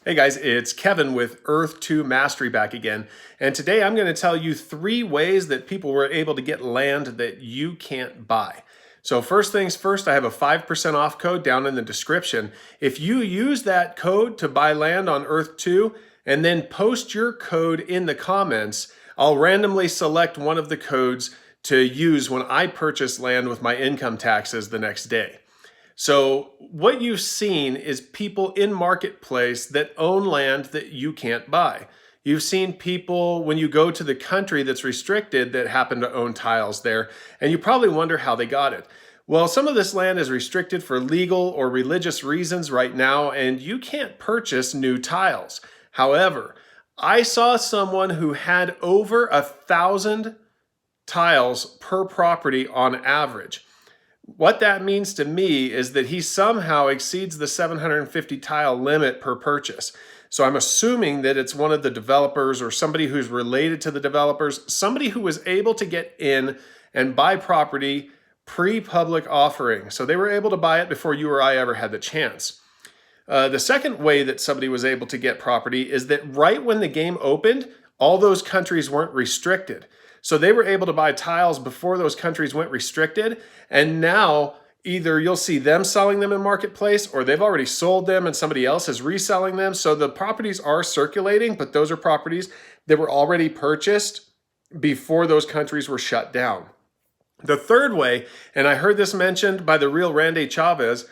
Hey guys, it's Kevin with Earth 2 Mastery back again. And today I'm going to tell you 3 ways that people were able to get land that you can't buy. So first things first, I have a 5% off code down in the description. If you use that code to buy land on Earth 2 and then post your code in the comments, I'll randomly select one of the codes to use when I purchase land with my income taxes the next day. So what you've seen is people in marketplace that own land that you can't buy. You've seen people, when you go to the country that's restricted, that happen to own tiles there, and you probably wonder how they got it. Well, some of this land is restricted for legal or religious reasons right now, and you can't purchase new tiles. However, I saw someone who had over 1,000 tiles per property on average. What that means to me is that he somehow exceeds the 750 tile limit per purchase. So I'm assuming that it's one of the developers or somebody who's related to the developers, somebody who was able to get in and buy property pre-public offering. So they were able to buy it before you or I ever had the chance. The second way that somebody was able to get property is that right when the game opened, all those countries weren't restricted. So they were able to buy tiles before those countries went restricted. And now either you'll see them selling them in marketplace or they've already sold them and somebody else is reselling them. So the properties are circulating, but those are properties that were already purchased before those countries were shut down. The third way, and I heard this mentioned by the real Randy Chavez,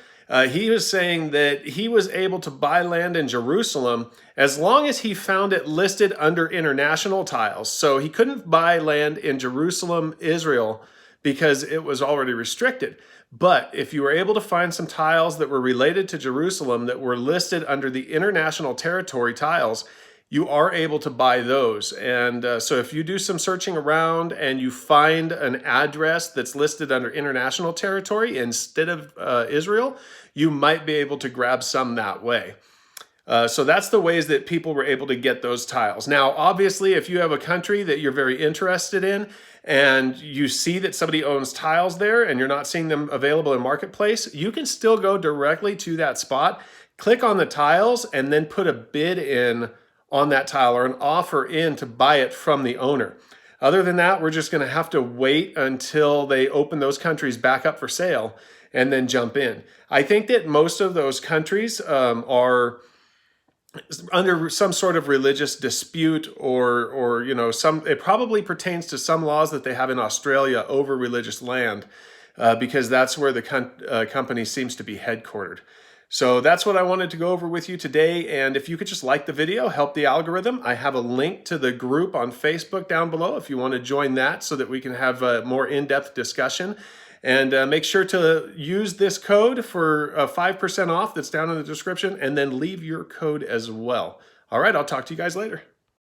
he was saying that he was able to buy land in Jerusalem as long as he found it listed under international tiles. So he couldn't buy land in Jerusalem, Israel, because it was already restricted. But if you were able to find some tiles that were related to Jerusalem that were listed under the international territory tiles, you are able to buy those. And so if you do some searching around and you find an address that's listed under international territory instead of Israel, you might be able to grab some that way. So that's the ways that people were able to get those tiles. Now, obviously, if you have a country that you're very interested in and you see that somebody owns tiles there and you're not seeing them available in marketplace, you can still go directly to that spot, click on the tiles, and then put a bid in on that tile or an offer in to buy it from the owner. Other than that, we're just going to have to wait until they open those countries back up for sale and then jump in. I think that most of those countries are under some sort of religious dispute or it probably pertains to some laws that they have in Australia over religious land because that's where the company seems to be headquartered. So that's what I wanted to go over with you today. And if you could just like the video, help the algorithm. I have a link to the group on Facebook down below if you want to join that so that we can have a more in-depth discussion. And make sure to use this code for 5% off that's down in the description and then leave your code as well. All right, I'll talk to you guys later.